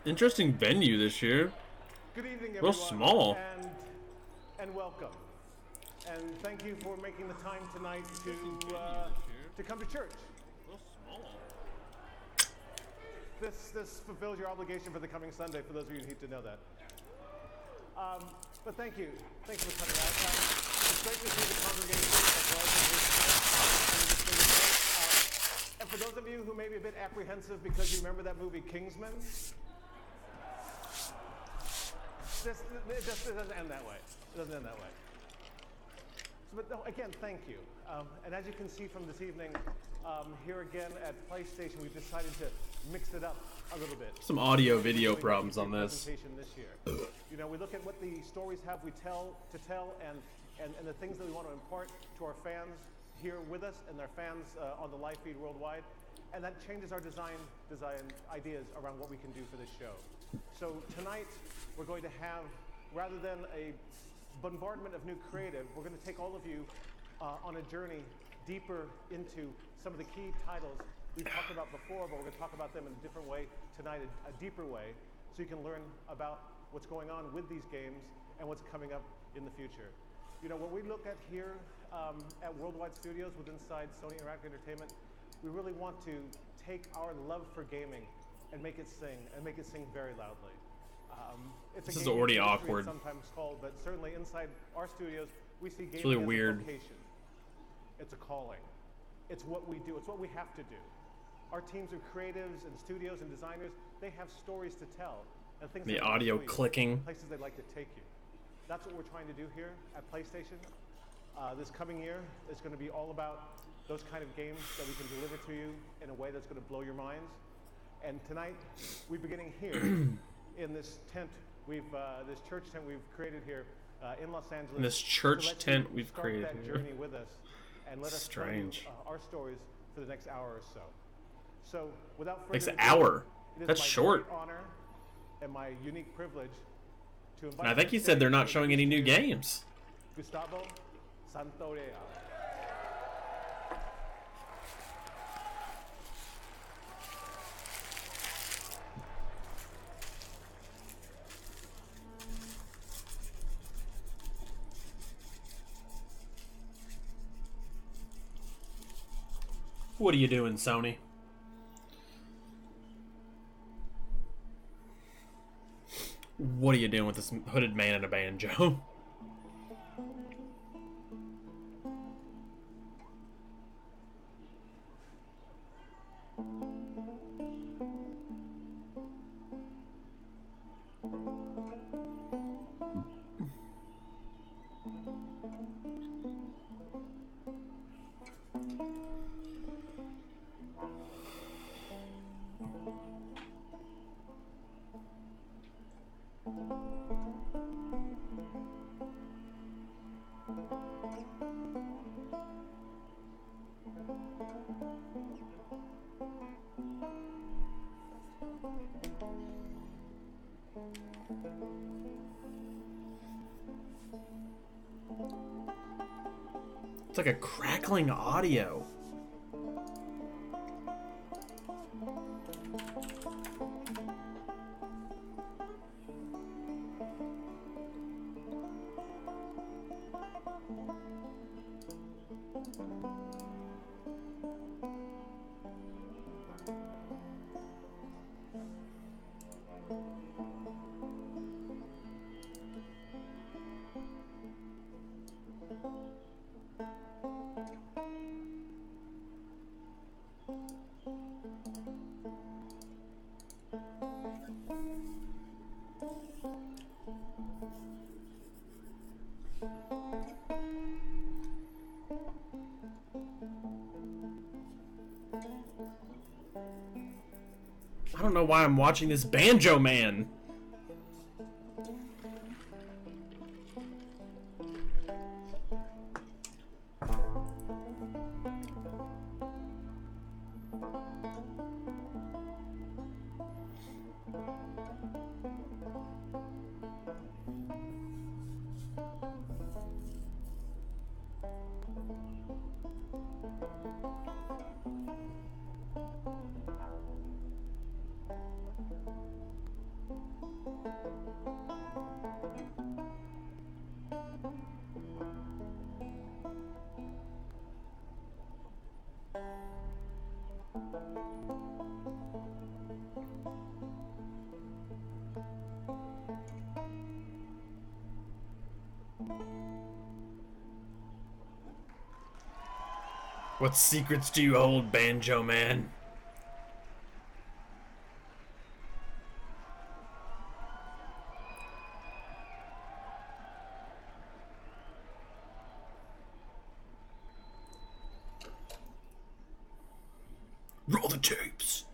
Interesting venue this year. Good evening, Real everyone. small. And welcome. And thank you for making the time tonight to come to church. Real small. This fulfills your obligation for the coming Sunday, for those of you who need to know that. But thank you. Thank you for coming out. It's great to see the congregation as well as and for those of you who may be a bit apprehensive because you remember that movie Kingsman, it doesn't end that way. It doesn't end that way. So, but no, again, thank you. And as you can see from this evening, here again at PlayStation, we've decided to mix it up a little bit. Some audio video problems on this. This year. You know, we look at what the stories have we tell and the things that we want to impart to our fans here with us and their fans on the live feed worldwide. And that changes our design ideas around what we can do for this show. So tonight, we're going to have, rather than a bombardment of new creative, we're going to take all of you on a journey deeper into some of the key titles we've talked about before, but we're going to talk about them in a different way tonight, a deeper way, so you can learn about what's going on with these games and what's coming up in the future. You know, what we look at here at Worldwide Studios with inside Sony Interactive Entertainment, we really want to take our love for gaming and make it sing very loudly. This is already awkward. Sometimes called, but certainly inside our studios, we see gaming really as weird. a vocation. It's a calling. It's what we do. It's what we have to do. Our teams of creatives and studios and designers, they have stories to tell and things. The audio clicking. Places they'd like to take you. That's what we're trying to do here at PlayStation. This coming year is going to be all about those kind of games that we can deliver to you in a way that's going to blow your minds. And tonight, we're beginning here in this tent this church tent we've created here in Los Angeles. In this church tent we've created that here. Journey with us and let us tell you our stories for the next hour or so. So, without further ado, hour. It is That's my short. great honor and my unique privilege to invite. And I think you said they're not showing any new games. Gustavo Santorea. What are you doing, Sony? What are you doing with this hooded man and a banjo? It's like a crackling audio. I don't know why I'm watching this Banjo Man. What secrets do you hold, Banjo Man? Roll the tapes.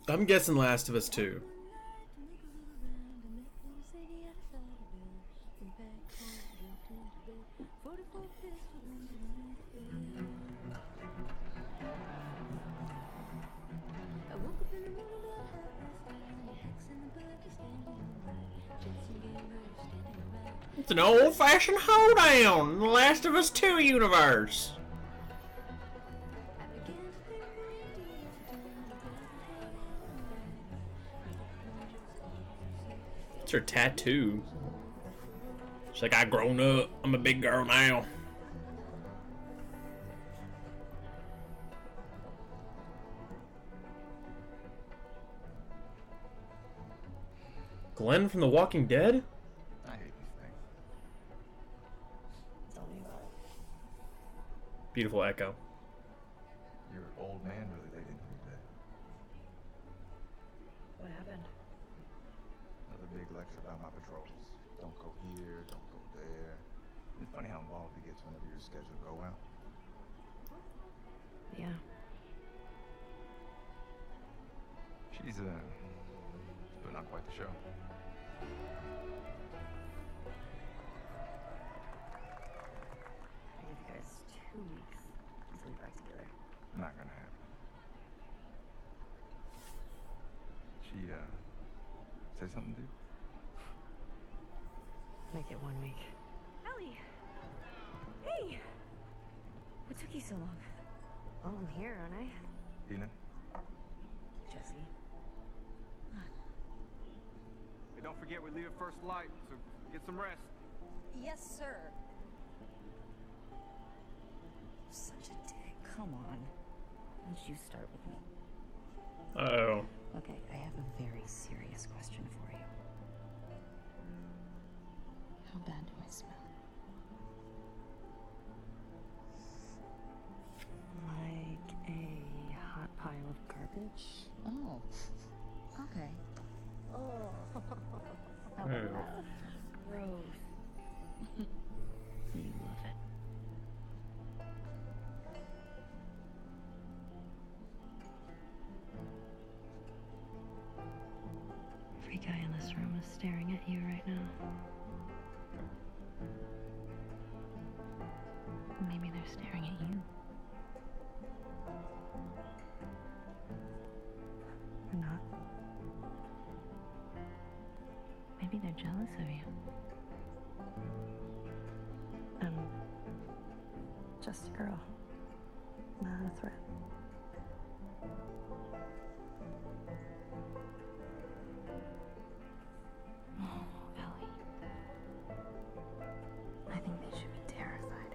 I'm guessing Last of Us 2. It's an old-fashioned hoedown in the Last of Us 2 universe. It's her tattoo. She's like, I've grown up. I'm a big girl now. Glenn from The Walking Dead? I hate these things. Tell me about it. Beautiful echo. Your old man really laid into me today. What happened? Another big lecture about my patrols. Don't go here, don't go there. It's funny how involved he gets whenever your schedule go out. Yeah. She's putting on quite the show. I give you guys 2 weeks until we back together. Not gonna happen. She say something to you? Make it 1 week. Ellie! Hey! What took you so long? Oh, I'm here, aren't I? Dina? Jesse. Hey, don't forget we leave at first light, so get some rest. Yes, sir. Such a dick. Come on. Why don't you start with me? Uh-oh. Okay, I have a very serious question for you. How bad do I smell? Like a hot pile of garbage? Oh. Okay. Oh. How about that? Gross. You love it. Every guy in this room is staring at you right now. Maybe they're staring at you. Or not. Maybe they're jealous of you. I'm just a girl, not a threat. Oh, Ellie. I think they should be terrified.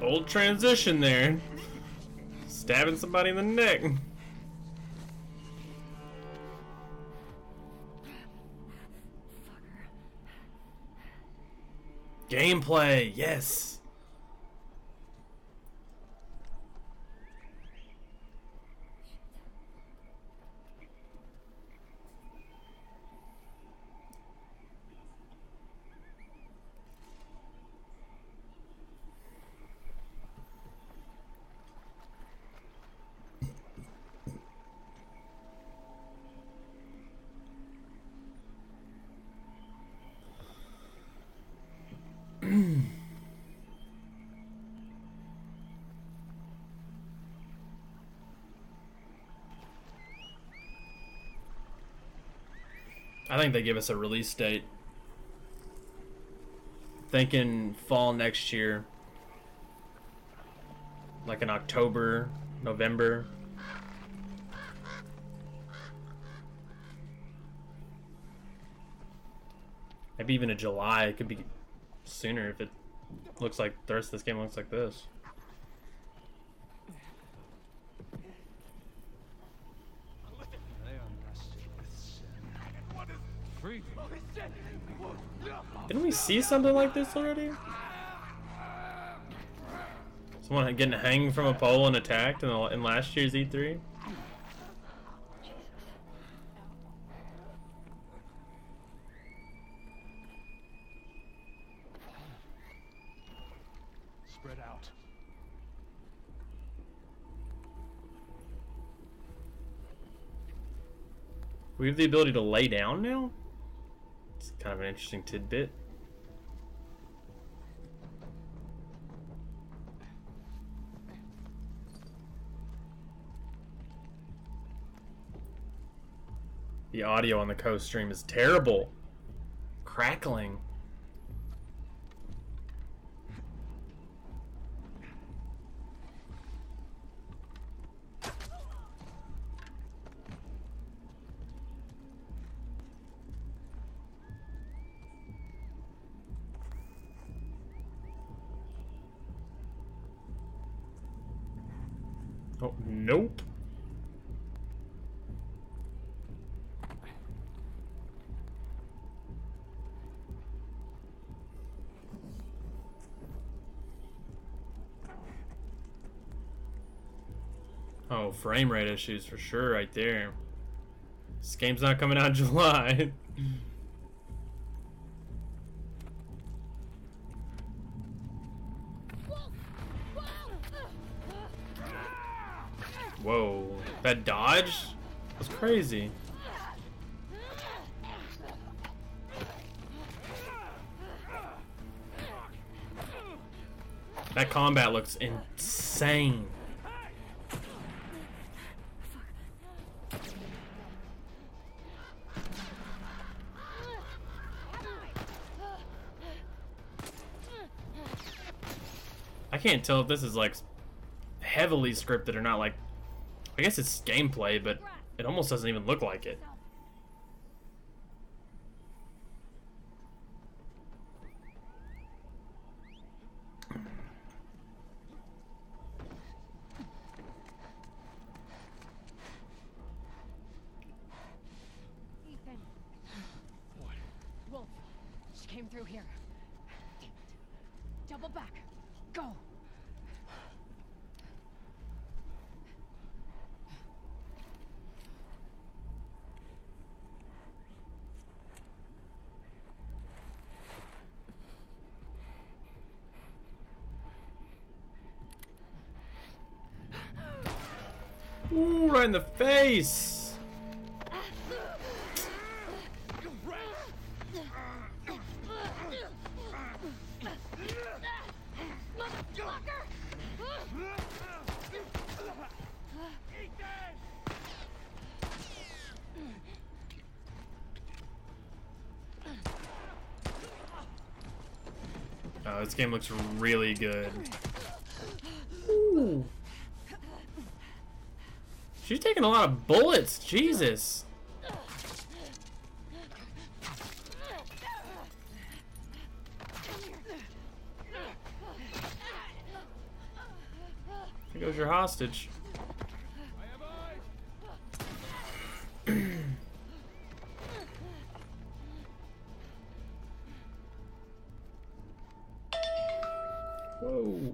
Old transition there. Stabbing somebody in the neck. Gameplay, yes. I think they give us a release date. Thinking fall next year. like in October, November. Maybe even in July. It could be sooner if it looks like the rest of this game looks like this. Didn't we see something like this already? Someone getting hanged from a pole and attacked in last year's E3? Spread out. We have the ability to lay down now? It's kind of an interesting tidbit. The audio on the Coast stream is terrible. Crackling. Oh, nope. Oh, frame rate issues for sure right there. This game's not coming out in July. Whoa, that dodge was crazy. That combat looks insane. I can't tell if this is like heavily scripted or not. Like, I guess it's gameplay, but it almost doesn't even look like it. Ethan. What? Wolf. She came through here. Damn it. Double back. Go. Ooh, right in the face. Oh, this game looks really good. Ooh. She's taking a lot of bullets, Jesus. Here goes your hostage. Whoa.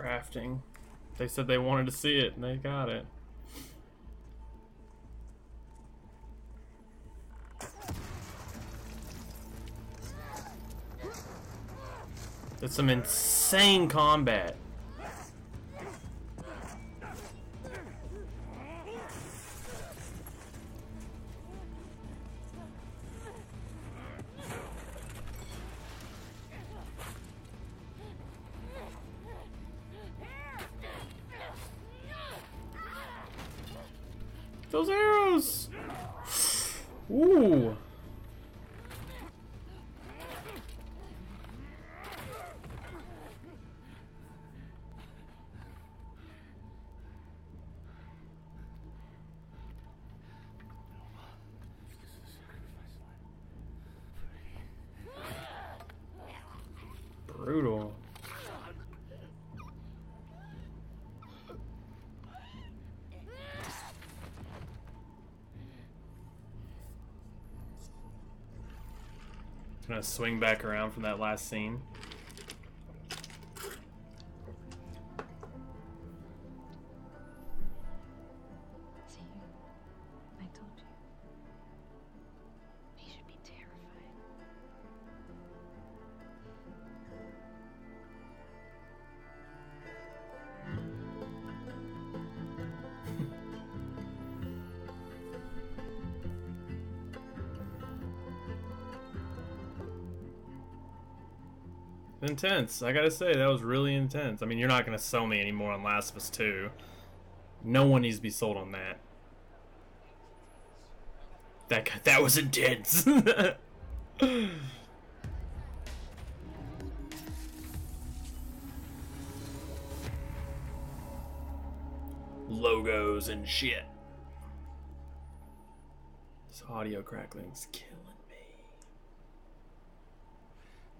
Crafting. They said they wanted to see it, and they got it. It's some insane combat. Those arrows! Ooh! Brutal. Gonna swing back around from that last scene. See, I told you. He should be terrified. Intense. I gotta say, that was really intense. I mean, you're not gonna sell me anymore on Last of Us 2. No one needs to be sold on that. That was intense. Logos and shit. This audio crackling's killing me.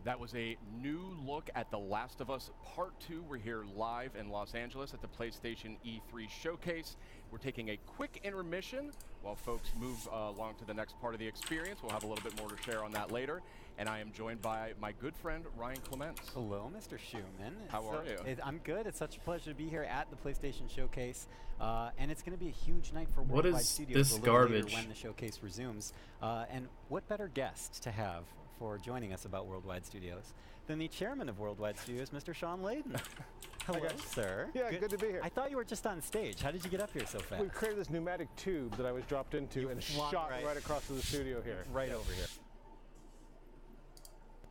That was a new look at The Last of Us Part 2. We're here live in Los Angeles at the PlayStation E3 Showcase. We're taking a quick intermission while folks move along to the next part of the experience. We'll have a little bit more to share on that later. And I am joined by my good friend, Ryan Clements. Hello, Mr. Schumann. How are you? I'm good. It's such a pleasure to be here at the PlayStation Showcase. And it's going to be a huge night for What Worldwide is Studios this a little later garbage? when the showcase resumes. And what better guest to have for joining us about Worldwide Studios than the chairman of Worldwide Studios, Mr. Sean Layden. Hello, sir. Yeah, good to be here. I thought you were just on stage. How did you get up here so fast? We created this pneumatic tube that I was dropped into and walked shot right across to the studio here. Right over here.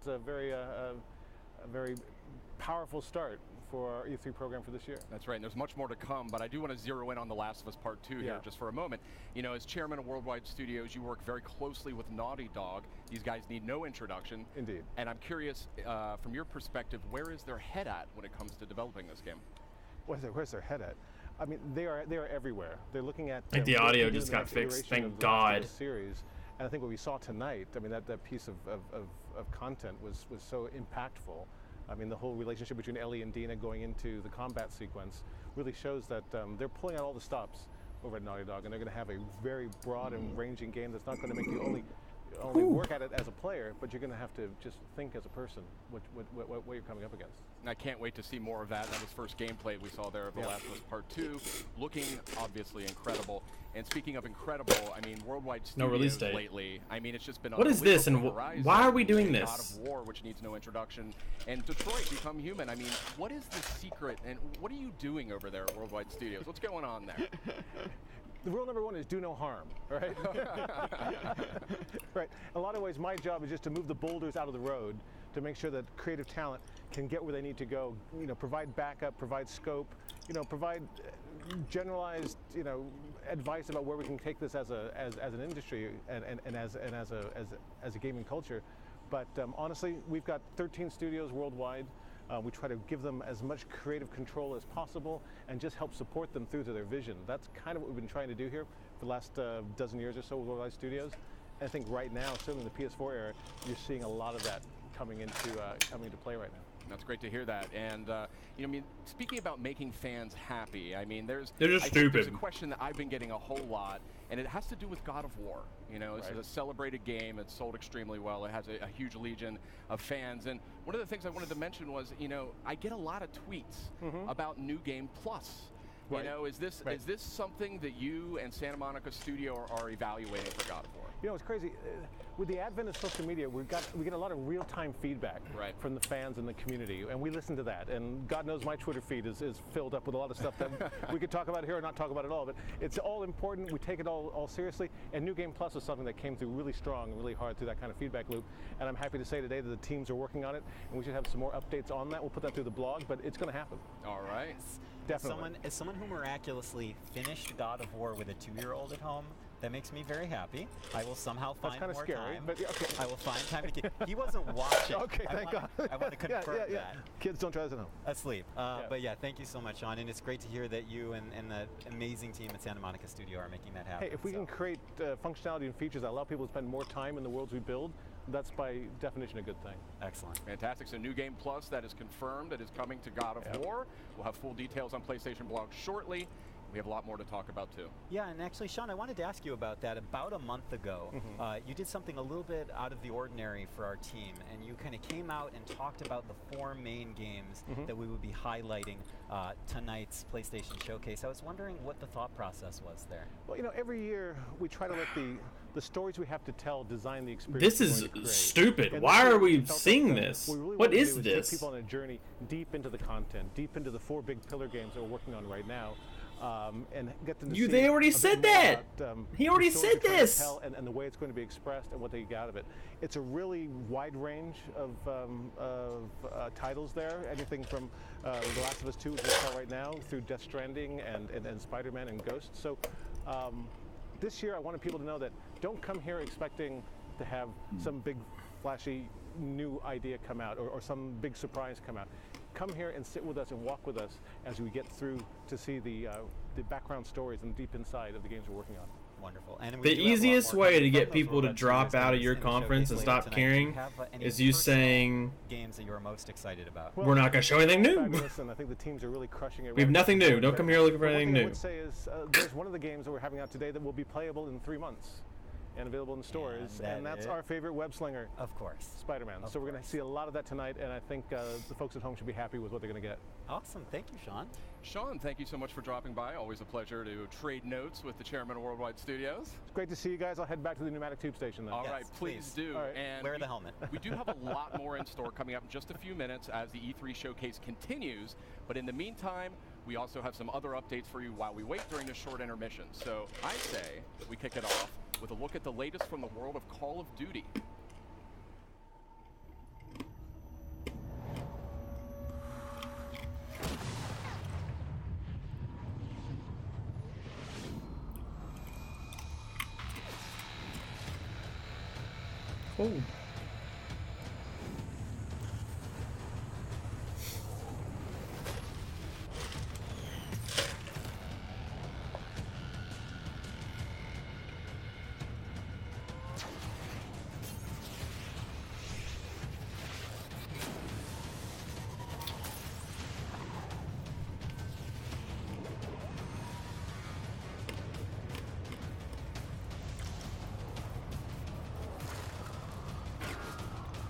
It's a very powerful start for our E3 program for this year. That's right, and there's much more to come, but I do want to zero in on The Last of Us Part 2 here just for a moment. You know, as chairman of Worldwide Studios, you work very closely with Naughty Dog. These guys need no introduction. Indeed. And I'm curious, from your perspective, where is their head at when it comes to developing this game? Where's their head at? I mean, they are everywhere. They're looking at. I think the what audio they do just in the got next fixed. iteration Thank of the God. Series, and I think what we saw tonight. I mean, that piece of content was so impactful. I mean, the whole relationship between Ellie and Dina going into the combat sequence really shows that they're pulling out all the stops over at Naughty Dog, and they're going to have a very broad and ranging game that's not going to make you only work at it as a player, but you're going to have to just think as a person what you're coming up against. And I can't wait to see more of that. That was first gameplay we saw there of The Last of Us Part 2, looking obviously incredible. And speaking of incredible, I mean, Worldwide Studios No release date. lately, I mean, it's just been What is this, and horizon. why are we doing God this? of War, which needs no introduction, and Detroit Become Human. I mean, what is the secret, and what are you doing over there at Worldwide Studios? What's going on there? The rule number one is do no harm, right? Right. In a lot of ways, my job is just to move the boulders out of the road to make sure that creative talent can get where they need to go. You know, provide backup, provide scope. You know, provide generalized, advice about where we can take this as an industry and as a gaming culture. But honestly, we've got 13 studios worldwide. We try to give them as much creative control as possible and just help support them through to their vision. That's kind of what we've been trying to do here for the last dozen years or so with Worldwide Studios. And I think right now, certainly in the PS4 era, you're seeing a lot of that coming into play right now. That's great to hear that. And, you know, I mean, speaking about making fans happy, I mean, They're just I think stupid. there's a question that I've been getting a whole lot, and it has to do with God of War. You know, this is a celebrated game. It's sold extremely well. It has a huge legion of fans. And one of the things I wanted to mention was, you know, I get a lot of tweets about New Game Plus. You know, is this something that you and Santa Monica Studio are evaluating for God of War? You know, it's crazy. With the advent of social media, we get a lot of real-time feedback from the fans and the community, and we listen to that. And God knows my Twitter feed is filled up with a lot of stuff that we could talk about here or not talk about at all. But it's all important. We take it all seriously. And New Game Plus is something that came through really strong and really hard through that kind of feedback loop. And I'm happy to say today that the teams are working on it, and we should have some more updates on that. We'll put that through the blog, but it's going to happen. All right. Definitely. As someone who miraculously finished God of War with a 2-year-old at home, that makes me very happy. I will somehow find more more scary, time. but okay. I will find time to keep. He wasn't watching. Okay, thank God. I want to confirm that. Kids, don't try this at home. Asleep. But yeah, thank you so much, Sean. And it's great to hear that you and the amazing team at Santa Monica Studio are making that happen. Hey, if we can create functionality and features that allow people to spend more time in the worlds we build, that's by definition a good thing. Excellent. Fantastic. So New Game Plus, that is confirmed. That is coming to God of War. We'll have full details on PlayStation blog shortly. We have a lot more to talk about, too. Yeah, and actually, Sean, I wanted to ask you about that. About a month ago, you did something a little bit out of the ordinary for our team, and you kind of came out and talked about the 4 main games that we would be highlighting tonight's PlayStation Showcase. I was wondering what the thought process was there. Well, you know, every year we try to let the stories we have to tell design the experience. This is stupid. And why are we felt seeing like this? What, we really what wanted is to do this? Take people on a journey deep into the content, deep into the 4 big pillar games that we're working on right now. And get them to see They already said that. He already said this. And the way it's going to be expressed and what they get out of it. It's a really wide range of titles there. Anything from The Last of Us 2, which we tell right now, through Death Stranding and Spider-Man and Ghost. So this year I wanted people to know that don't come here expecting to have some big flashy new idea come out or some big surprise come out. Come here and sit with us and walk with us as we get through to see the background stories and deep inside of the games we're working on. Wonderful. And the easiest way to get people to drop out of your conference and stop caring is you saying games that you're most excited about. We're not going to show anything new. And I think the teams are really crushing it. We have nothing new. Don't come here looking for anything new. What I would say is there's one of the games that we're having out today that will be playable in 3 months. And available in stores, and that's our favorite web slinger, of course, Spider-Man. So we're going to see a lot of that tonight, and I think the folks at home should be happy with what they're going to get. Awesome, thank you, Sean. Sean, thank you so much for dropping by. Always a pleasure to trade notes with the chairman of Worldwide Studios. It's great to see you guys. I'll head back to the pneumatic tube station then. All right, please do. All right. And wear the helmet. We do have a lot more in store coming up in just a few minutes as the E3 showcase continues. But in the meantime, we also have some other updates for you while we wait during this short intermission. So I say we kick it off with a look at the latest from the world of Call of Duty. Oh.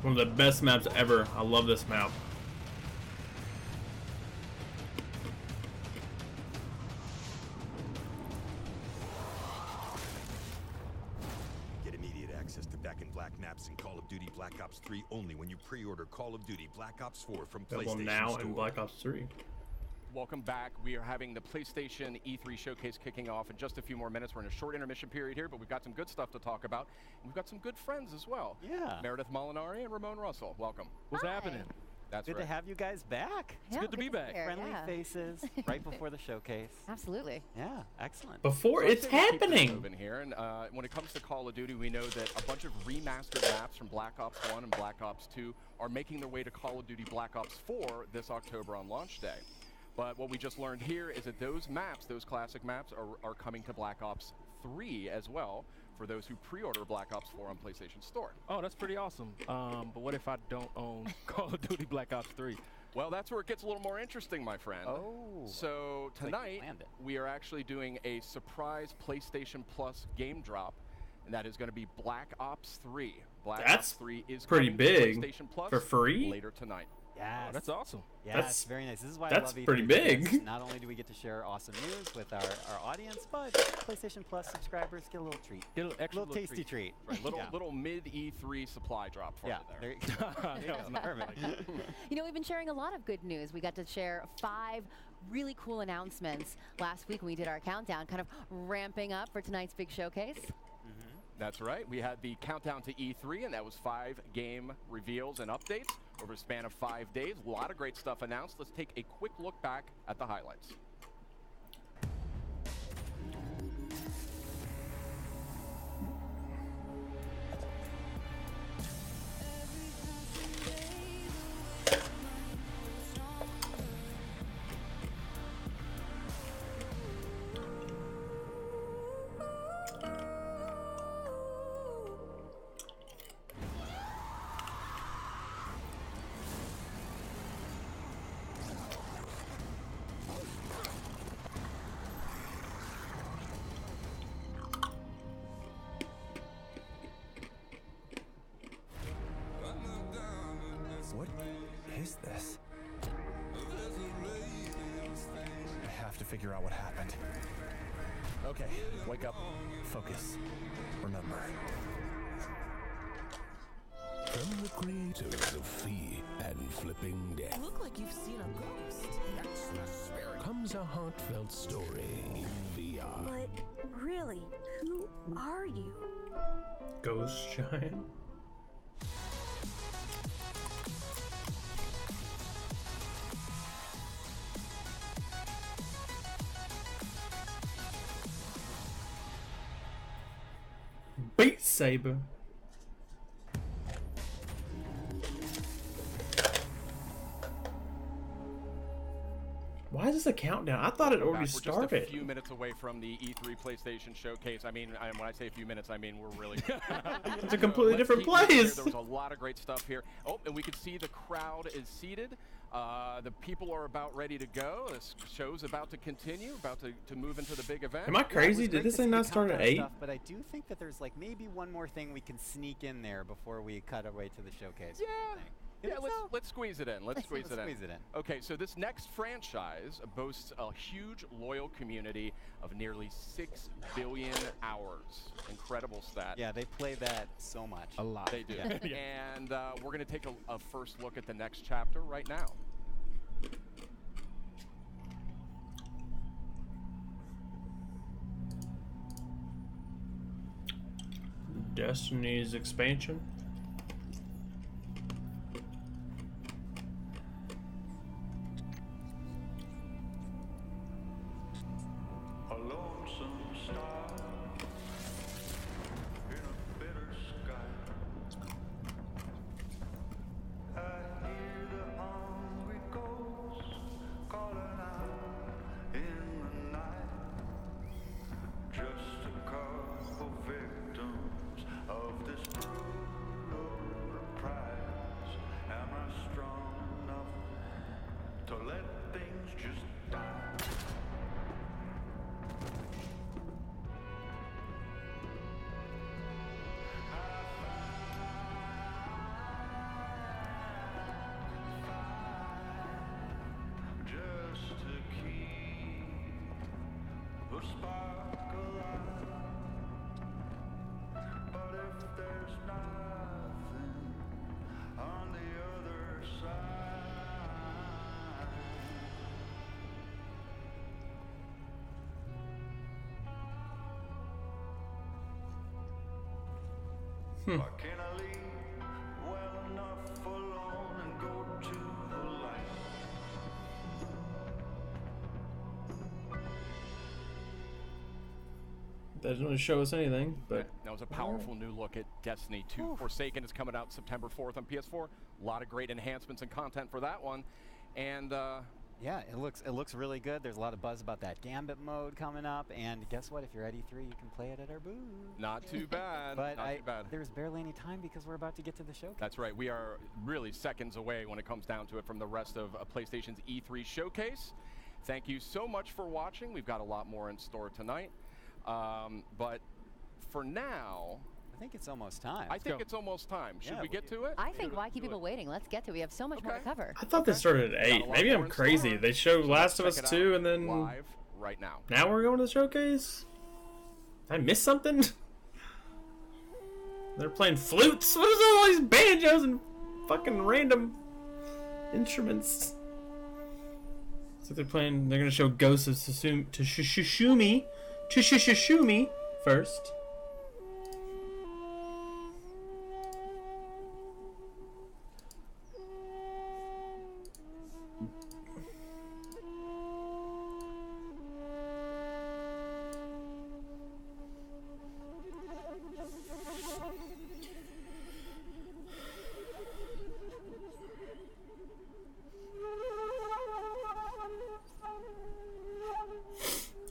One of the best maps ever. I love this map. Get immediate access to Back in Black maps in Call of Duty Black Ops 3 only when you pre-order Call of Duty Black Ops 4 from Available PlayStation now Store. in Black Ops 3. Welcome back. We are having the PlayStation E3 showcase kicking off in just a few more minutes. We're in a short intermission period here, but we've got some good stuff to talk about. And we've got some good friends as well. Yeah. Meredith Molinari and Ramon Russell. Welcome. What's happening? That's good right. to have you guys back. It's good to be back. Friendly faces right before the showcase. Absolutely. Yeah, excellent. Before So it's I'd say we'll keep this happening. moving here. And when it comes to Call of Duty, we know that a bunch of remastered maps from Black Ops 1 and Black Ops 2 are making their way to Call of Duty Black Ops 4 this October on launch day. But what we just learned here is that those maps, those classic maps, are coming to Black Ops 3 as well for those who pre-order Black Ops 4 on PlayStation Store. Oh, that's pretty awesome. But what if I don't own Call of Duty Black Ops 3? Well, that's where it gets a little more interesting, my friend. Oh. So tonight, we are actually doing a surprise PlayStation Plus game drop, and that is going to be Black Ops 3. Black Ops 3 is pretty coming big to PlayStation Plus for free later tonight. Yeah, that's awesome. Yeah, that's very nice. This is why I that's love E3. pretty big. Not only do we get to share awesome news with our audience, but PlayStation Plus subscribers get a little treat. Get a little little tasty treat. Right, little mid E3 supply drop for you there. Perfect. You know, we've been sharing a lot of good news. We got to share 5 really cool announcements last week when we did our countdown, kind of ramping up for tonight's big showcase. That's right. We had the countdown to E3, and that was 5 game reveals and updates over a span of 5 days. A lot of great stuff announced. Let's take a quick look back at the highlights. What is this? I have to figure out what happened. Okay, wake up. Focus. Remember. From the creators of Fee and Flipping Death. You look like you've seen a ghost. That's the spirit. Comes a heartfelt story in VR. But really, who are you? Ghost Giant. Beat Saber. Why is this a countdown? I thought it already started. We're just a few minutes away from the E3 PlayStation Showcase. I mean, when I say a few minutes, I mean we're really. It's a completely different place. There was a lot of great stuff here. Oh, and we can see the crowd is seated. The people are about ready to go. This show's about to continue, about to move into the big event. Am I crazy? Did this thing not start at 8? Stuff, but I do think that there's like maybe one more thing we can sneak in there before we cut our way to the showcase. Yeah, let's squeeze it in. Let's squeeze it in. Okay, so this next franchise boasts a huge loyal community of nearly 6 billion hours. Incredible stat. Yeah, they play that so much. A lot. They do. And we're going to take a first look at the next chapter right now. Destiny's expansion. A lonesome star in a bitter sky. I hear the hungry ghosts calling out in the night. Just a couple victims of this brutal reprise. Am I strong enough to let things just die? Just to keep the spark alive. But if there's nothing on the other side, why can't I leave well enough alone and go to the light? Doesn't really show us anything, but that was a powerful new look at Destiny 2. Forsaken is coming out September 4th on PS4. A lot of great enhancements and content for that one. And Yeah, it looks really good. There's a lot of buzz about that Gambit mode coming up, and guess what? If you're at E3, you can play it at our booth. Not too bad. But Not too bad. There's barely any time because we're about to get to the showcase. That's right. We are really seconds away when it comes down to it from the rest of PlayStation's E3 showcase. Thank you so much for watching. We've got a lot more in store tonight. But for now, I think it's almost time. I think it's almost time. Should we get to it? I think why keep people waiting? Let's get to it. We have so much more to cover. I thought they started at 8. Maybe I'm crazy. They showed Last of Us 2 and then live right now. Now we're going to the showcase? Did I miss something? They're playing flutes? What is all these banjos and fucking random instruments? So they're going to show Ghost of Tsushima first.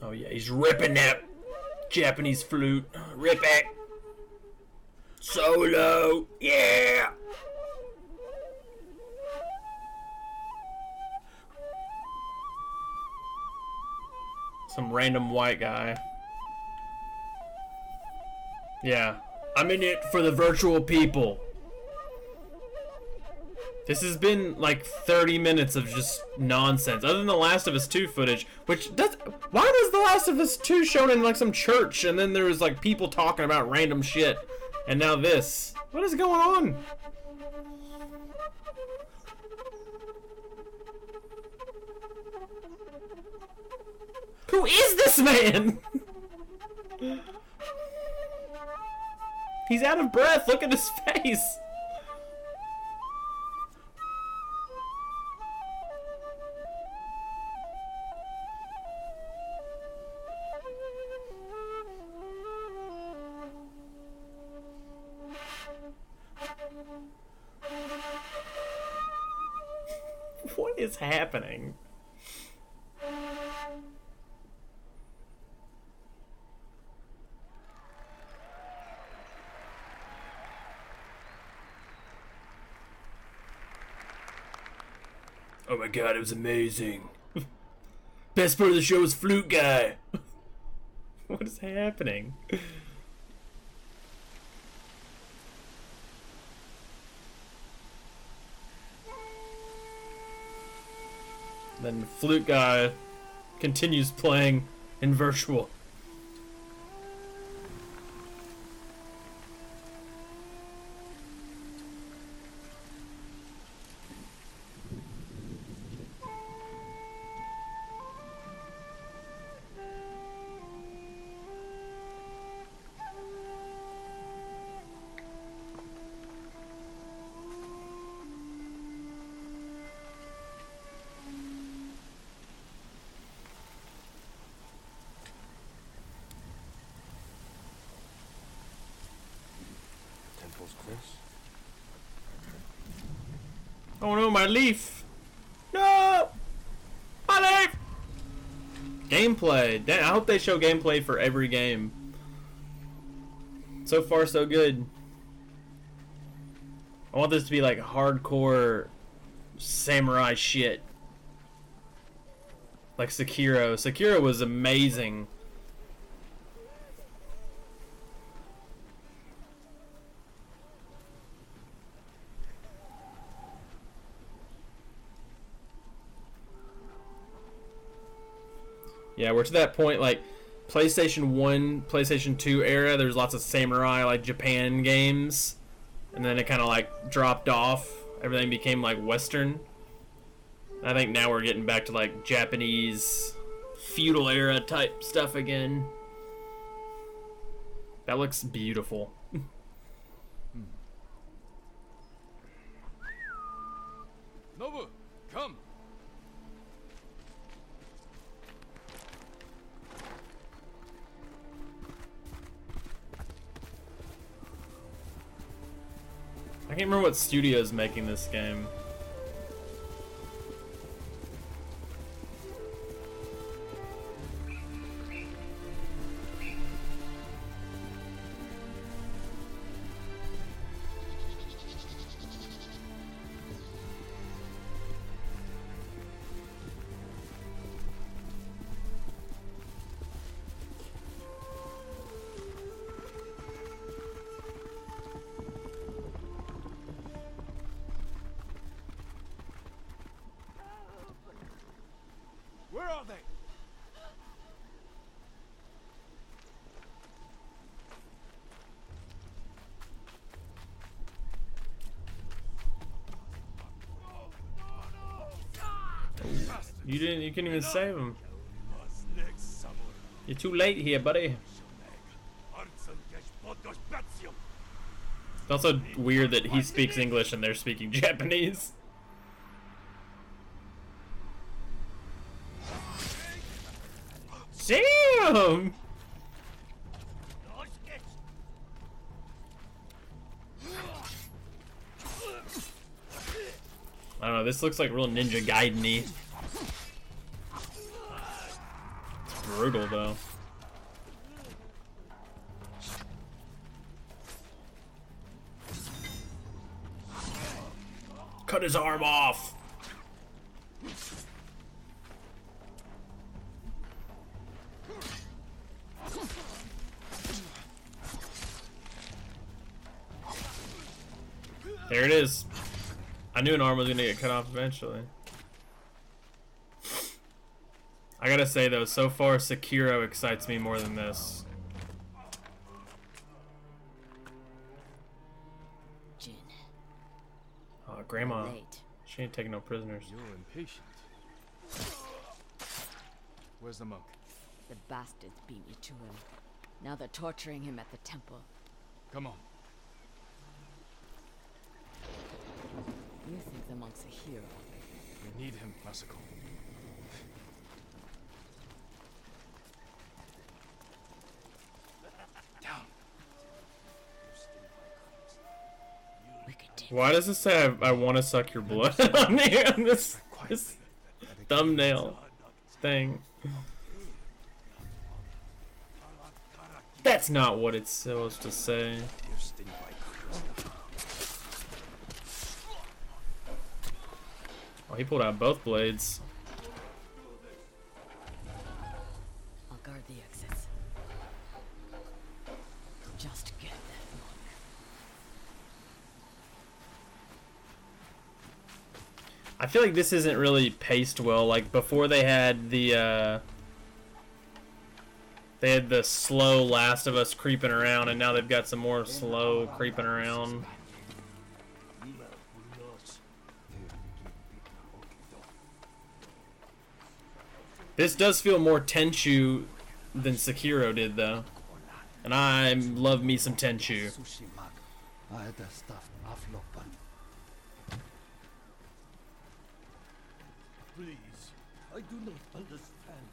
Oh yeah, he's ripping that Japanese flute. Rip it. Solo. Yeah. Some random white guy. Yeah. I'm in it for the virtual people. This has been like 30 minutes of just nonsense, other than the Last of Us 2 footage, which does. Why was the Last of Us 2 shown in like some church, and then there was like people talking about random shit, and now this? What is going on? Who is this man? He's out of breath. Look at his face. What is happening? Oh my god, it was amazing. Best part of the show was Flute Guy. What is happening? Then Flute Guy continues playing in virtual. Oh no, my leaf! No! My leaf! Gameplay. I hope they show gameplay for every game. So far, so good. I want this to be like hardcore samurai shit. Like Sekiro. Sekiro was amazing. Yeah, we're to that point, like, PlayStation 1, PlayStation 2 era, there's lots of samurai, like, Japan games. And then it kind of, like, dropped off. Everything became, like, Western. I think now we're getting back to, like, Japanese feudal era type stuff again. That looks beautiful. Nobu, come! I can't remember what studio is making this game. are they? You couldn't even save him. You're too late here, buddy. It's also weird that he speaks English and they're speaking Japanese. Damn! I don't know, this looks like real Ninja Gaiden-y. It's brutal though. Cut his arm off! There it is. I knew an arm was gonna get cut off eventually. I gotta say though, so far Sekiro excites me more than this. Jin. Oh, Grandma. Late. She ain't taking no prisoners. You're impatient. Where's the monk? The bastards beat me to him. Now they're torturing him at the temple. Come on. You think the monk's a hero? We need him, Masako. Down. Why does it say I want to suck your blood on here on this thumbnail thing? That's not what it's supposed to say. Oh, he pulled out both blades. I'll guard the exits. Just get that monk. I feel like this isn't really paced well. Like before they had the slow Last of Us creeping around, and now they've got some more slow creeping around. This does feel more Tenchu than Sekiro did, though. And I love me some Tenchu. Please, I do not understand.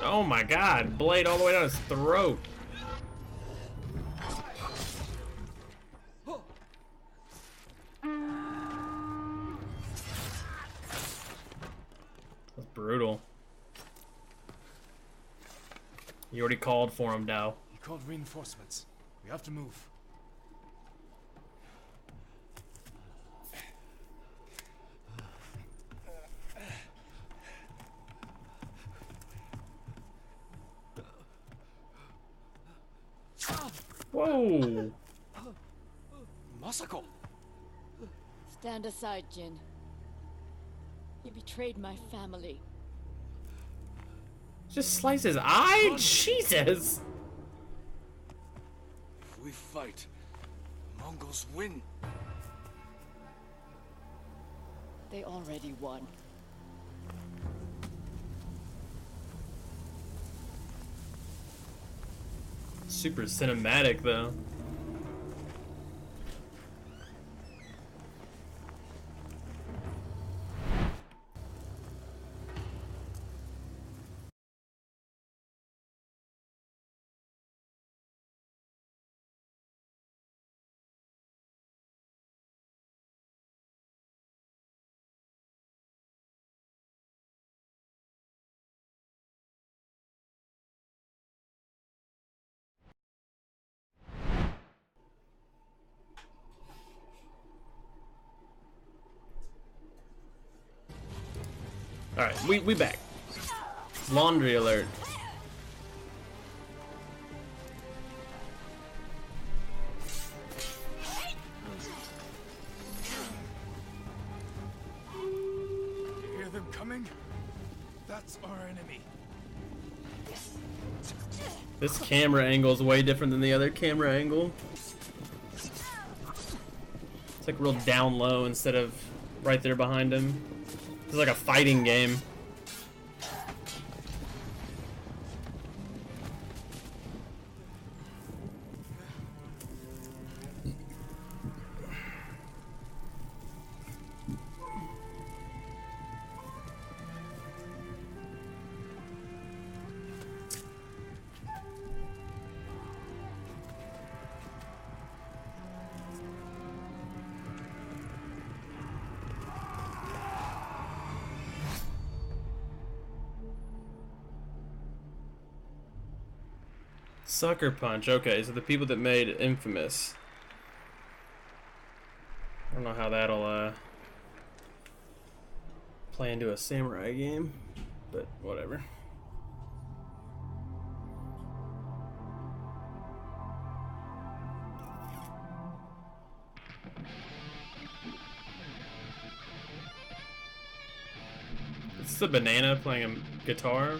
Oh my god, blade all the way down his throat. That's brutal. You already called for him, Dao. He called reinforcements. We have to move. Whoa! Masako! Stand aside, Jin. You betrayed my family. Just slice his eye? Jesus! If we fight, Mongols win. They already won. Super cinematic, though. Alright, we back. Laundry alert. That's our enemy. This camera angle is way different than the other camera angle. It's like real down low instead of right there behind him. It's like a fighting game. Sucker Punch. Okay, so the people that made Infamous. I don't know how that'll play into a samurai game, but whatever. It's the banana playing a guitar.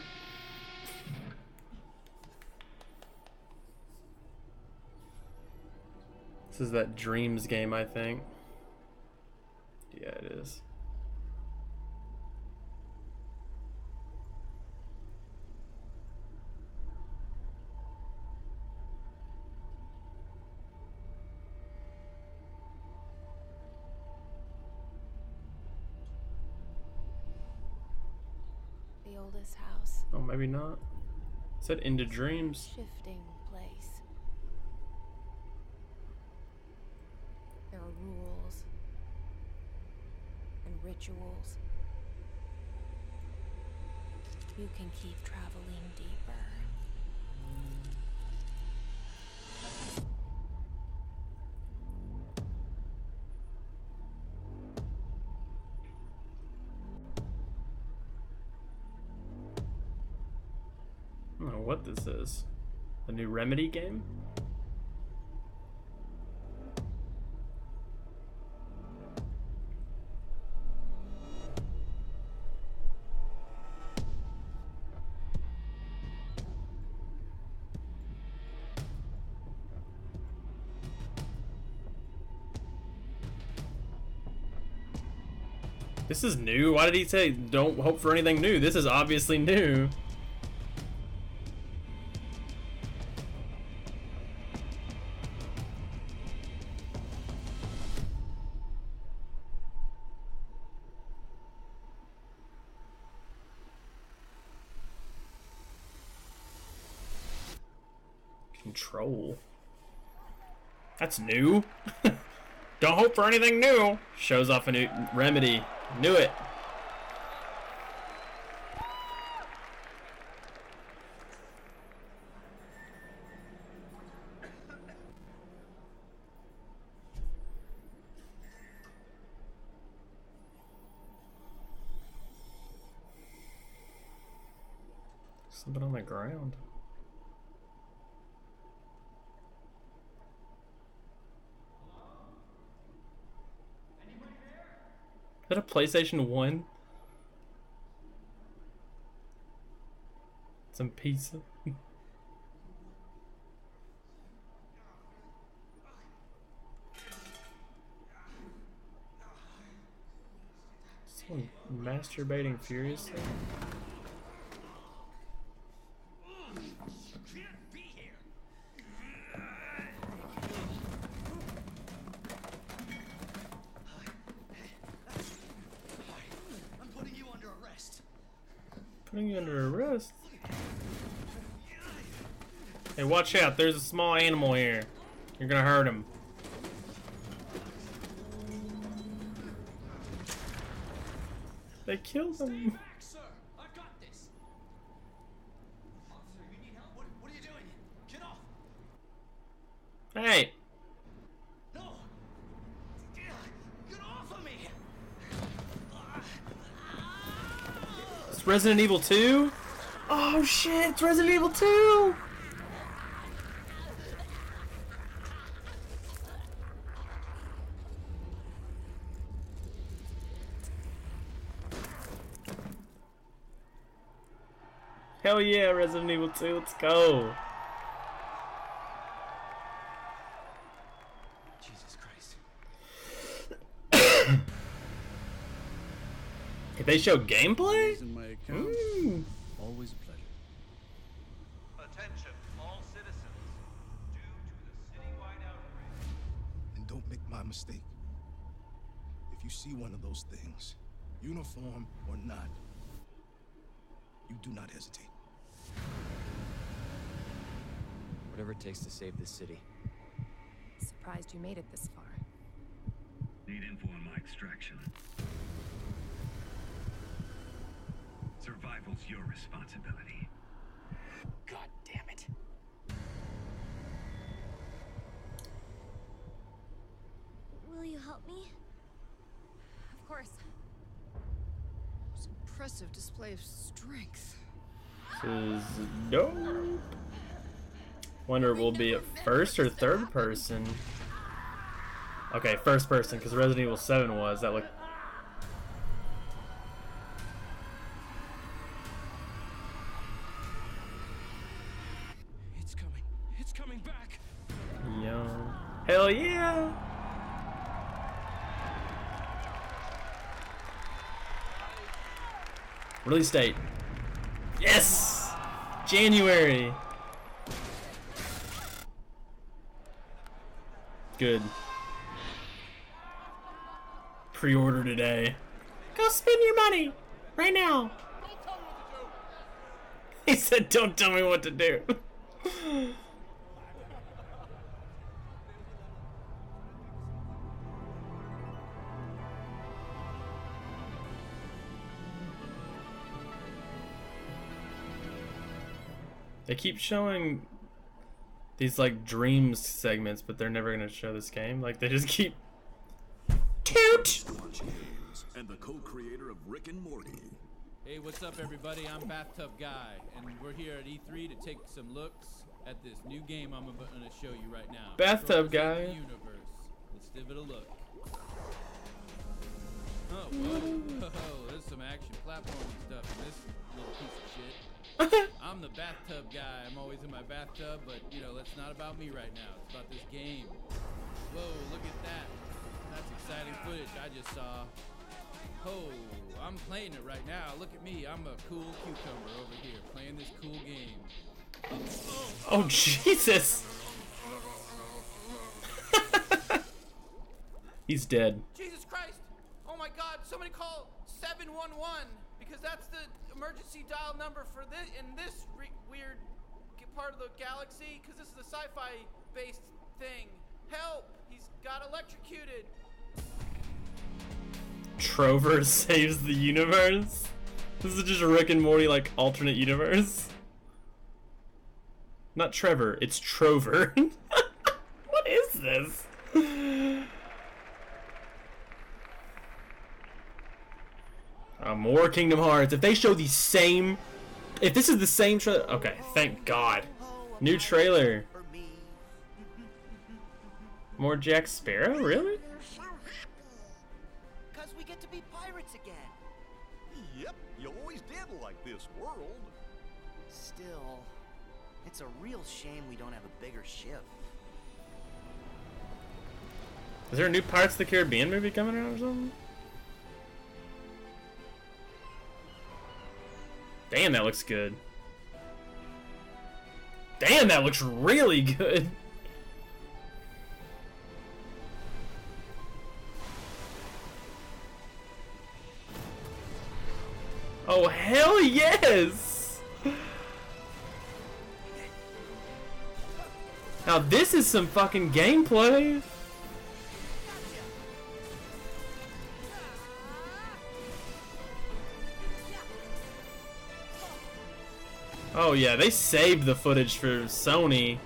This is that Dreams game, I think. Yeah, it is. The oldest house. Oh, maybe not. It said Into Dreams. Shifting place. There are rules and rituals. You can keep traveling deeper. I don't know what this is. The new Remedy game? This is new? Why did he say don't hope for anything new? This is obviously new. Control. That's new. Don't hope for anything new. Shows off a new Remedy. Knew it. Something on the ground. Is that a PlayStation 1? Some pizza. Someone masturbating furiously. Putting you under arrest? Hey, watch out. There's a small animal here. You're gonna hurt him. They killed him. Sir, I've got this. Officer, you need help? What are you doing? Get off! Hey. No! Get off of me! It's Resident Evil 2? Oh shit, it's Resident Evil 2! Hell yeah, Resident Evil 2, let's go. Jesus Christ. If they show gameplay? In my account. Ooh. Always a pleasure. Attention, all citizens. Due to the citywide outbreak. And don't make my mistake. If you see one of those things, uniform or not, you do not hesitate. Whatever it takes to save this city. Surprised you made it this far. Need info on my extraction. Survival's your responsibility. God damn it. Will you help me? Of course. It's an impressive display of strength. This is dope. Wonder will be it first or third person? Okay, first person, because Resident Evil 7 was. That looked... It's coming. It's coming back. Yo. Hell yeah! Release date. Yes! January! Good. Pre-order today. Go spend your money! Right now! He said, don't tell me what to do. They keep showing these like dreams segments, but they're never gonna show this game. Like they just keep toot. And the co-creator of Rick and Morty. Hey, what's up, everybody? I'm Bathtub Guy, and we're here at E3 to take some looks at this new game I'm going to show you right now. Bathtub Guy. Universe. Let's give it a look. Oh, whoa, there's some action platforming stuff in this little piece of shit. I'm the Bathtub Guy. I'm always in my bathtub, but, you know, that's not about me right now. It's about this game. Whoa, look at that. That's exciting footage I just saw. Oh, I'm playing it right now. Look at me. I'm a cool cucumber over here playing this cool game. Oh, Jesus. He's dead. Jesus Christ. Oh my God. Somebody call 711 because that's the emergency dial number for this in this weird part of the galaxy because this is a sci-fi based thing. Help. He's got electrocuted. Trover saves the universe? This is just Rick and Morty like alternate universe? Not Trevor, it's Trover. What is this? More Kingdom Hearts. If they show the same... If this is the same trailer... Okay, thank God. New trailer. More Jack Sparrow? Really? We get to be pirates again. Yep, you always did like this world. Still, it's a real shame we don't have a bigger ship. Is there a new Pirates of the Caribbean movie coming out or something? Damn, that looks good. Damn, that looks really good. Oh, hell yes! Now this is some fucking gameplay! Oh yeah, they saved the footage for Sony.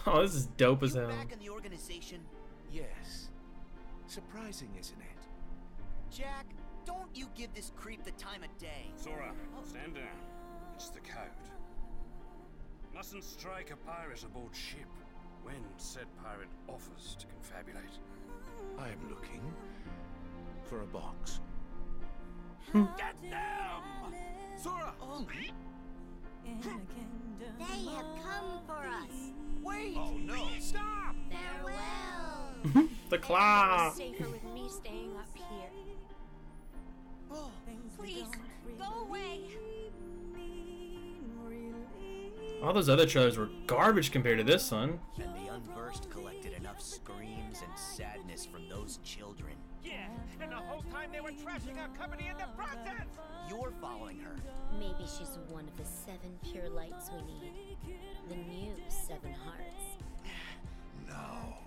Oh, this is dope as hell. Back in the organization? Yes. Surprising, isn't it? Jack, don't you give this creep the time of day. Sora, stand down. It's the code. Mustn't strike a pirate aboard ship when said pirate offers to confabulate. I'm looking for a box. Get them! Sora! They have come for us. Wait! Oh no! Stop! Farewell. The claw. Safer with me staying up here. Oh, please, go away. All those other trailers were garbage compared to this one. And the Unversed collected enough screams and sadness from those children. Yeah, and the whole time they were trashing our company in the process! You're following her. Maybe she's one of the 7 pure lights we need. The new 7 hearts. Now,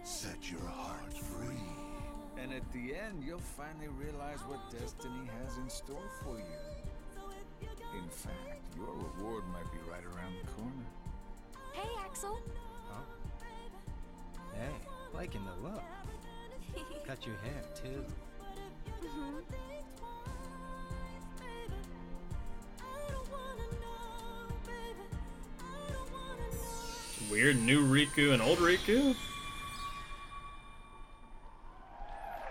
set your heart free. And at the end, you'll finally realize what destiny has in store for you. In fact, your reward might be right around the corner. Hey, Axel. Huh? Hey, liking the look. Cut your hair, too. Weird new Riku and old Riku.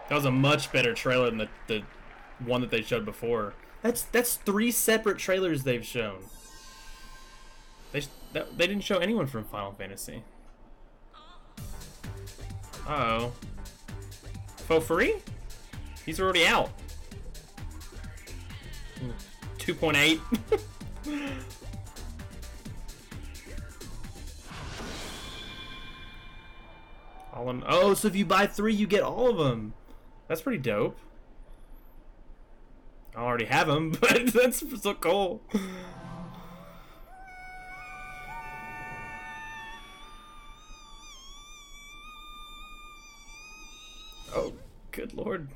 That was a much better trailer than the one that they showed before. That's 3 separate trailers they've shown. They didn't show anyone from Final Fantasy. Uh-oh. Fofuri? He's already out. 2.8. All in, oh, so if you buy 3, you get all of them. That's pretty dope. I already have them, but that's so cool. Oh, good lord.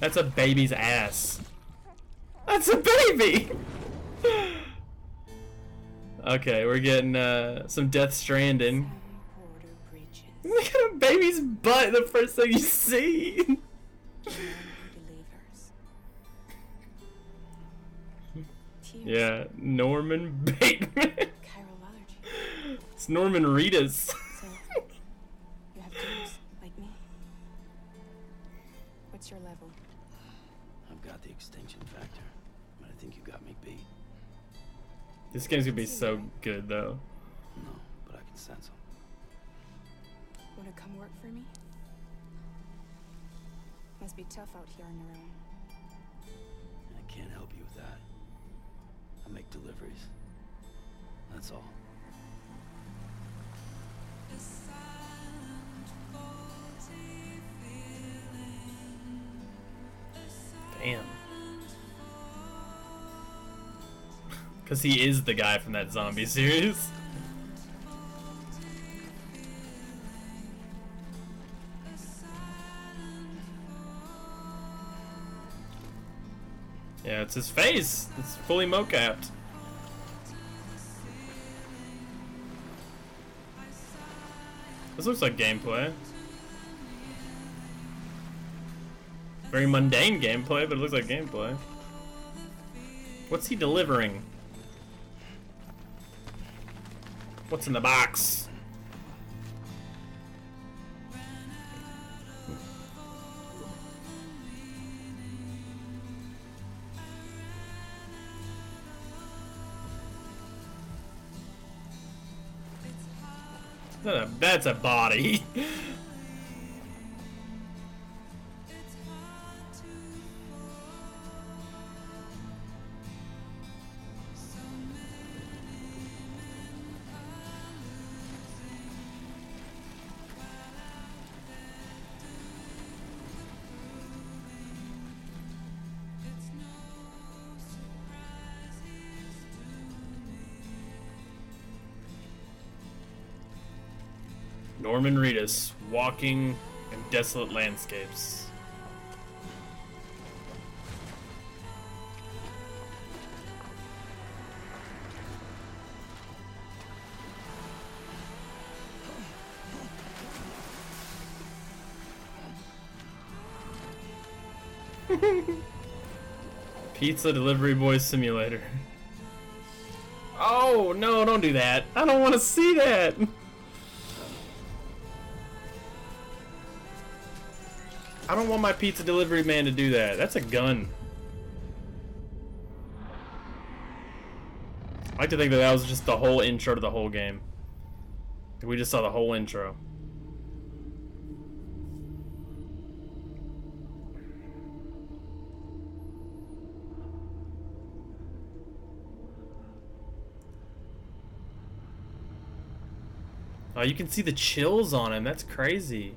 That's a baby's ass. That's a baby! Okay, we're getting some Death Stranding. Look at a baby's butt, the first thing you see. Yeah, Norman Bateman. It's Norman Reedus. So, you have dreams like me? What's your level? I've got the extinction factor, but I think you got me beat. This game's gonna be so good, though. No, but I can sense them. Wanna come work for me? Must be tough out here on your own. I can't help you with that. I make deliveries. That's all. Damn. Because he is the guy from that zombie series. Yeah, it's his face. It's fully mocapped. This looks like gameplay. Very mundane gameplay, but it looks like gameplay. What's he delivering? What's in the box? That's a body. Norman Reedus, walking in desolate landscapes. Pizza Delivery Boy Simulator. Oh, no, don't do that. I don't want to see that. I don't want my pizza delivery man to do that. That's a gun. I like to think that that was just the whole intro to the whole game. We just saw the whole intro. Oh, you can see the chills on him. That's crazy.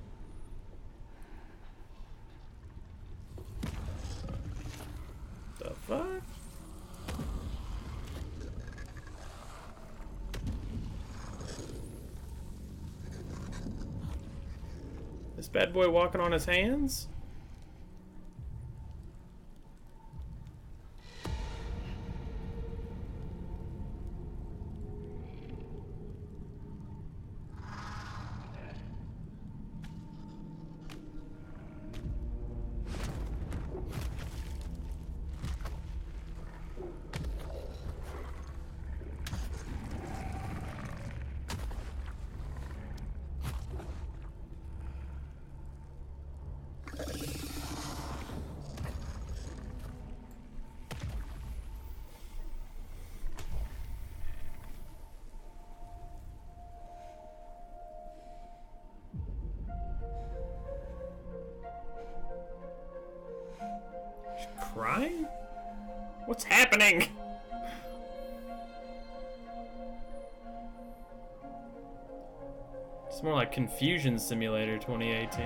The fuck? This bad boy walking on his hands? Crying? What's happening? It's more like Confusion Simulator 2018.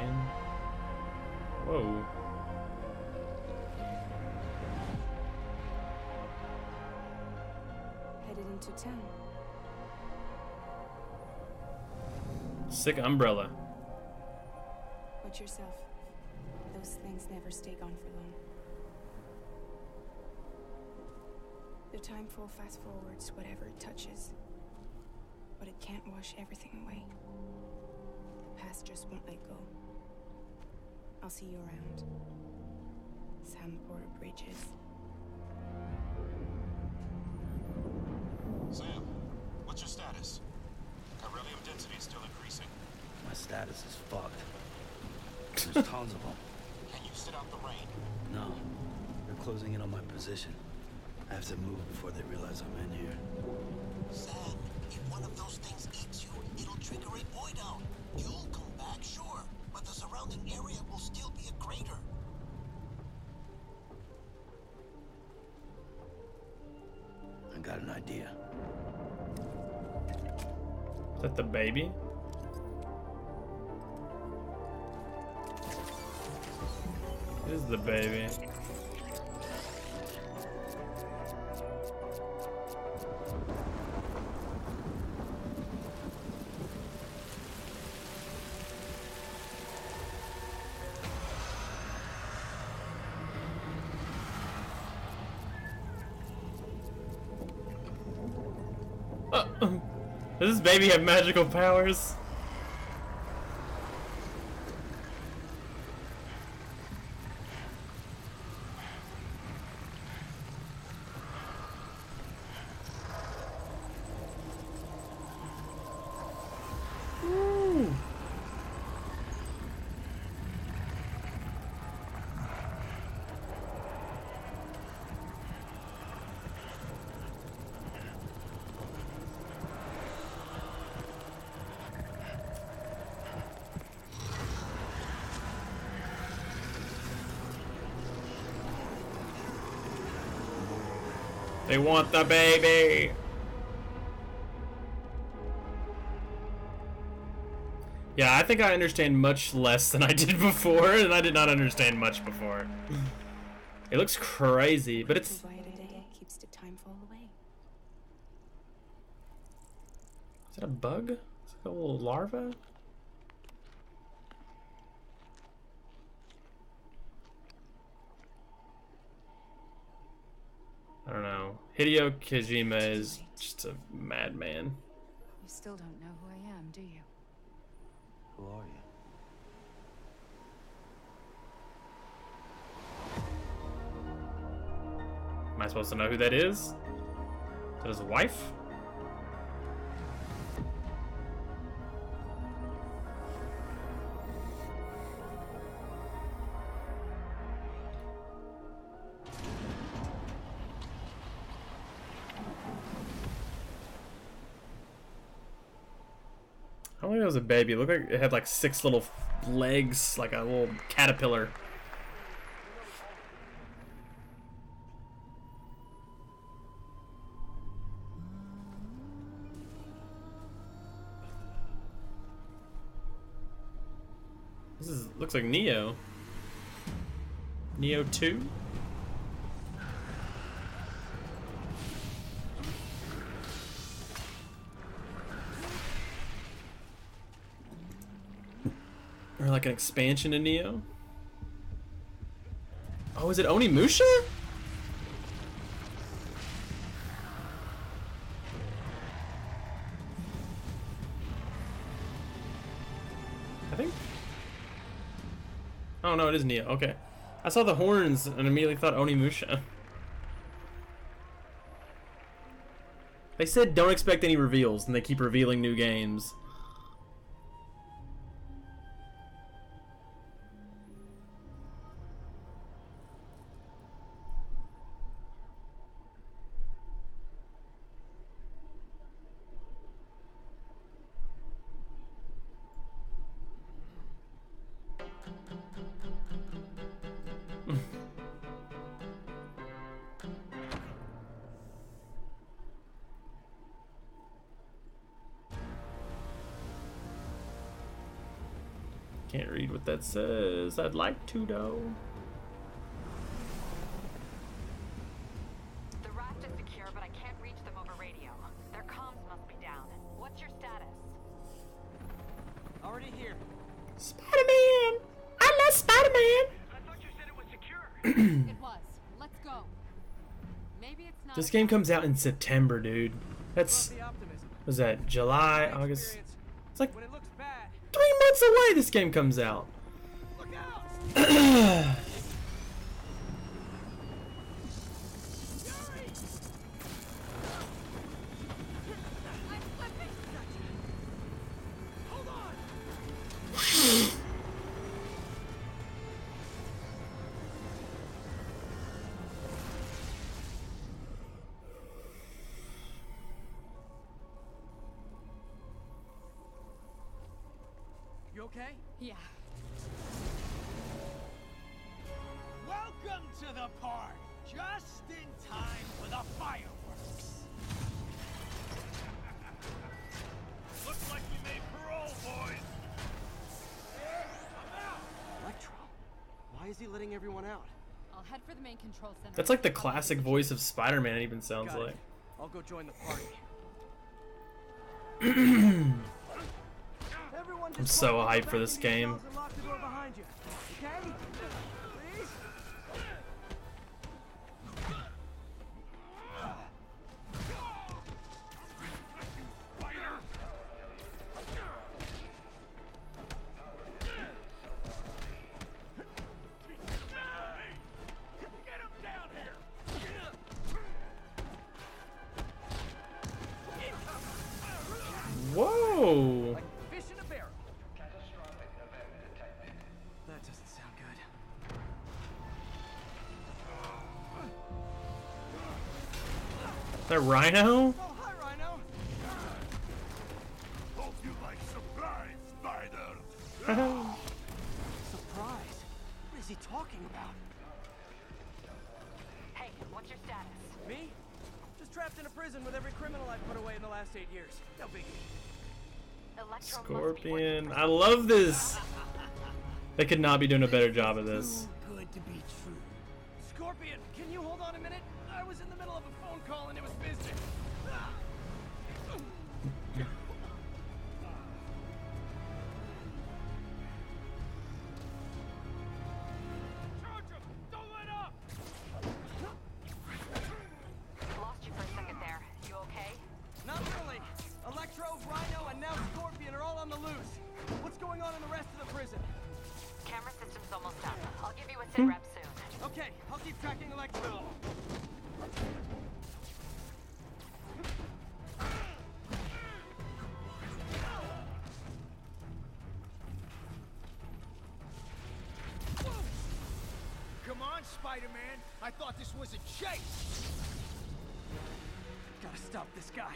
Whoa. Headed into town. Sick umbrella. Watch yourself. Those things never stay gone for long. The timefall fast forwards whatever it touches, but it can't wash everything away. The past just won't let go. I'll see you around. Sam Porter Bridges. Sam, what's your status? Chiralium density is still increasing. My status is fucked. There's tons of them. Can you sit out the rain? No, they're closing in on my position. I have to move before they realize I'm in here. Sam, if one of those things eats you, it'll trigger a void out. You'll come back, sure, but the surrounding area will still be a crater. I got an idea. Is that the baby? It is the baby. Does this baby have magical powers? Ooh. They want the baby. Yeah, I think I understand much less than I did before, and I did not understand much before. It looks crazy, but it's... Keeps the timefall away. Is that a bug? Is that a little larva? I don't know. Hideo Kojima is just a madman. You still don't know who I am, do you? Who are you? Am I supposed to know who that is? Is that his wife? I don't think it was a baby. It looked like it had like 6 little legs, like a little caterpillar. Looks like Neo. Neo 2? Or like an expansion to Neo? Oh, is it Onimusha? I think. Oh no, it is Neo. Okay. I saw the horns and immediately thought Onimusha. They said don't expect any reveals, and they keep revealing new games. Can't read what that says. I'd like to though. The raft is secure, but I can't reach them over radio. Their comms must be down. What's your status? Already here. Spider-Man! I love Spider-Man! I thought you said it was secure. It was. Let's go. Maybe it's not. This game comes out in September, dude. That's... Was that July, August? It's like 3 months away this game comes out. You okay? Yeah. Welcome to the party. Just in time for the fireworks. Looks like we made parole, boys. I'm out. Electro, why is he letting everyone out? I'll head for the main control center. That's like the classic voice of Spider-Man, it even sounds Got it. like. I'll go join the party. I'm so hyped for this game. Lock the door behind you. Okay? Please? Get him down here. Whoa! Fish in a barrel. That doesn't sound good. Is that Rhino? Oh, hi, Rhino. Hope you like surprise, Spider. Surprise? What is he talking about? Hey, what's your status? Me? Just trapped in a prison with every criminal I've put away in the last 8 years. No biggie. Electro Scorpion. I love this. They could not be doing a better job of this. Good to be true. Scorpion, can you hold on a minute? I was in the middle of a phone call and it was business. Charge him! Don't let up! Lost you for a second there. You okay? Not really. Electro, Rhino, and now Scorpion are all on the loose. What's going on in the rest of the prison? Camera system's almost done. I'll give you a sit rep soon. Okay, I'll keep tracking Electro. Spider-Man. I thought this was a chase. Gotta stop this guy.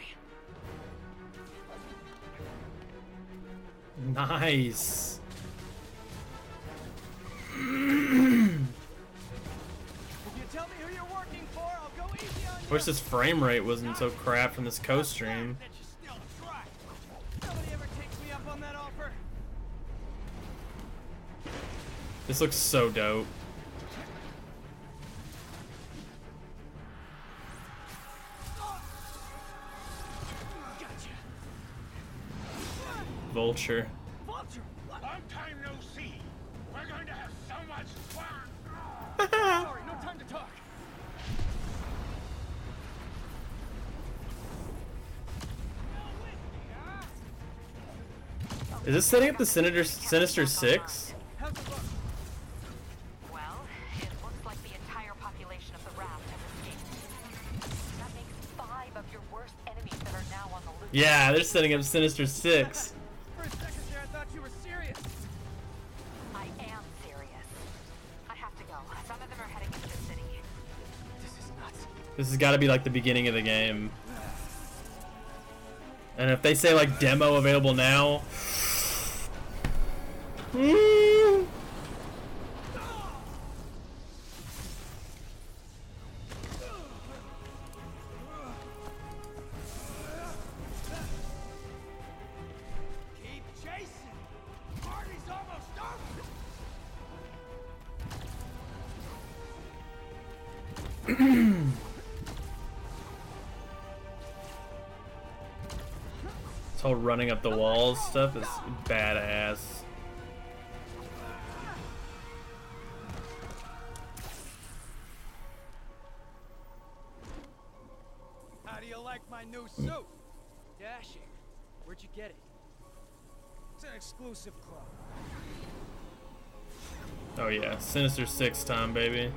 Nice. If you tell me who you're working for, I'll go easy on you. Wish this frame rate wasn't so crap from this co-stream. Nobody ever takes me up on that offer. This looks so dope. Vulture. Vulture, long time no see. We're going to have so much fun. Sorry, no time to talk. Is this setting up the Sinister Six? Well, it looks like the entire population of the raft has escaped. That makes 5 of your worst enemies that are now on the loose. Yeah, they're setting up Sinister Six. For a second there, I thought you were serious. I am serious. I have to go. Some of them are heading into the city. This is nuts. This has got to be like the beginning of the game. And if they say like demo available now. Keep chasing. Party's almost over. This whole running up the walls stuff is badass. How do you like my new suit? Dashing. Where'd you get it? It's an exclusive club. Oh yeah, Sinister Six time, baby.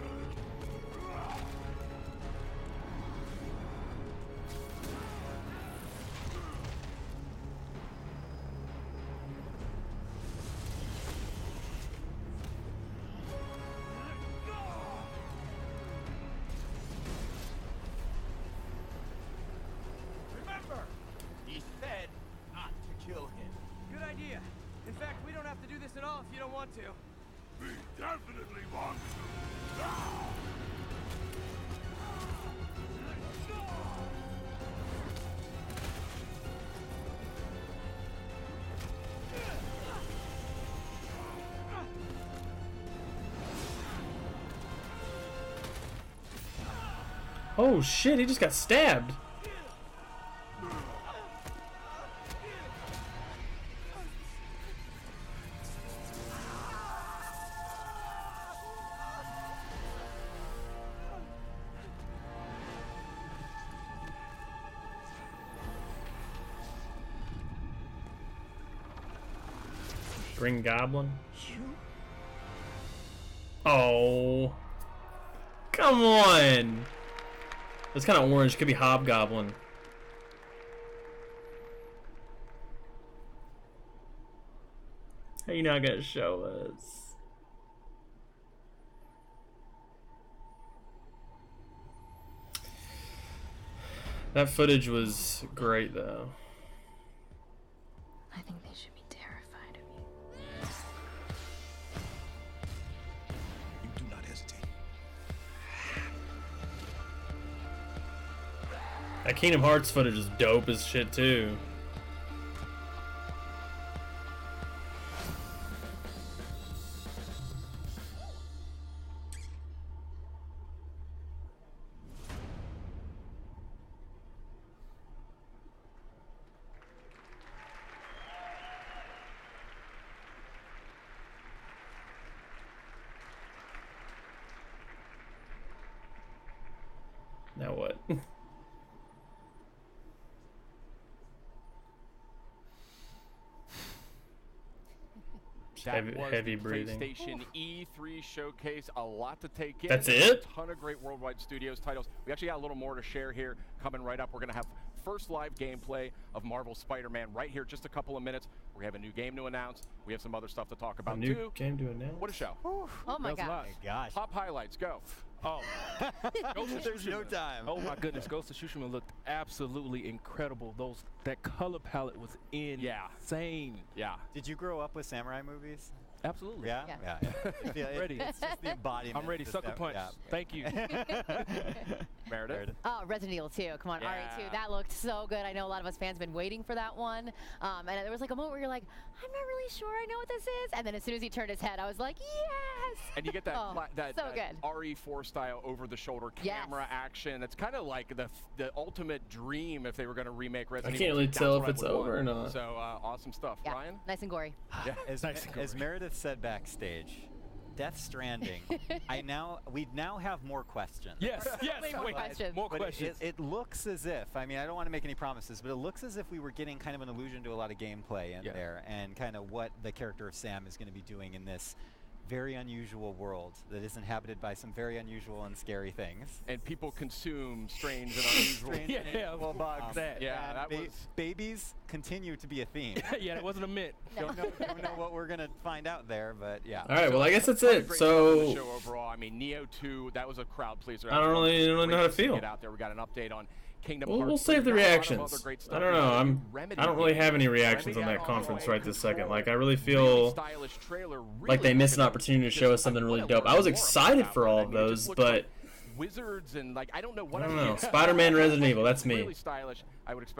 Remember, he said not to kill him. Good idea. In fact, we don't have to do this at all if you don't want to. We definitely want to. Oh shit, he just got stabbed. Green Goblin. Oh. Come on. It's kind of orange. Could be Hobgoblin. How you not gonna show us? That footage was great, though. I think they should be terrified of you. You do not hesitate. That Kingdom Hearts footage is dope as shit, too. Now what? That was heavy the breathing. PlayStation E3 showcase. A lot to take in. That's There's it? A ton of great Worldwide Studios titles. We actually got a little more to share here coming right up. We're going to have first live gameplay of Marvel's Spider-Man right here, just a couple of minutes. We have a new game to announce. We have some other stuff to talk about, A new too. game to announce? What a show. Oh my gosh. Top highlights, go. Oh, Ghost of There's no Tsushima. time. Oh my goodness, Ghost of Tsushima looked absolutely incredible. That color palette was insane. Yeah. Did you grow up with samurai movies? Absolutely. Yeah? Yeah. Ready. It's just the embodiment. I'm ready. of Sucker that- punch. yeah. Thank you. Meredith. Oh, Resident Evil 2. Come on, RE2. That looked so good. I know a lot of us fans have been waiting for that one. And there was like a moment where you're like, I'm not really sure I know what this is. And then as soon as he turned his head, I was like, yes! And you get that so good. RE4 style over-the-shoulder camera action. That's kind of like the ultimate dream if they were going to remake Resident Evil. I can't really 2. tell That's if what I it's would over want. or not. So awesome stuff. Yeah, Ryan? nice and gory. Yeah. As Meredith said backstage, Death Stranding. We now have more questions. Yes. More questions. More But questions. it looks as if, I mean, I don't want to make any promises, but it looks as if we were getting kind of an allusion to a lot of gameplay in there and kind of what the character of Sam is going to be doing in this very unusual world that is inhabited by some very unusual and scary things. And people consume strange and unusual. Well, bugs. Yeah, that was... Babies continue to be a theme. Yeah, that wasn't a myth. Don't know what we're going to find out there, but yeah. All right, well, I guess that's Great it. stuff on So the show overall. I mean, Neo 2, that was a crowd pleaser. I don't really know how to feel. Get out there. We got an update on Kingdom Hearts. We'll save the We got a lot of reactions. other great I stuff. don't We know. got a new Remedy I don't really game. have any reactions on Remedy that got conference all right this second. Control. Like I really Really feel stylish trailer, like they really missed an looking opportunity to just show us something really wanna dope. learn I was more excited about for that. all I of mean, it just those, looked but like wizards and like I don't know what I don't else. know. Spider-Man, Resident Evil. That's me. Really stylish. I would expect.